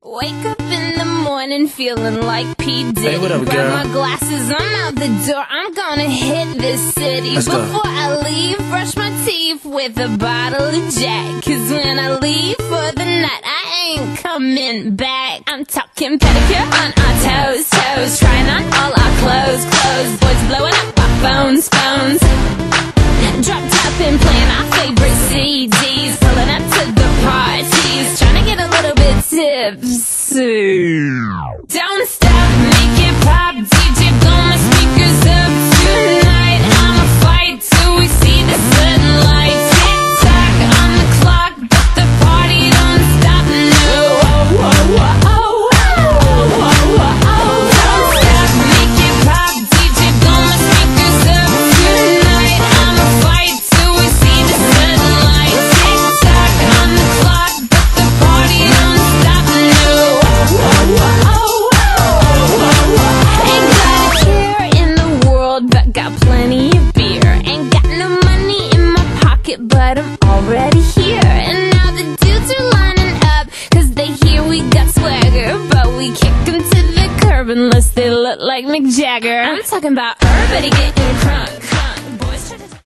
Wake up in the morning feeling like P. Diddy. Hey, what up, girl? Grab my glasses, I'm out the door. I'm gonna hit this city. Let's go. Before I leave, brush my teeth with a bottle of Jack. Cause when I leave for the night, I ain't coming back. I'm talking pedicure on our toes, toes. Trying on all our clothes, clothes. Boys blowing up our phones, phones. Drop top and playing our favorite CDs. Pulling up to the parties. Trying to get a little bit tipsy. Don't stop, make it pop. DJ, blow my speakers up tonight. I'ma fight till we see the sunlight. Tick tock on the clock, but the party don't stop. No. Oh, oh, oh, oh, oh, oh, oh, oh. Don't stop, make it pop. DJ, blow my speakers up tonight. I'ma fight till we see the sunlight. Tick tock on the clock, but the party don't stop. No. Oh, oh, oh, oh, oh. Ain't got a care in the world, but got plenty of beer. Ain't got no money in my pocket, but I'm already here. And now the dudes are lining up, cause they hear we got swagger. But we kick them to the curb unless they look like Mick Jagger. I'm talking about everybody getting crunk, crunk.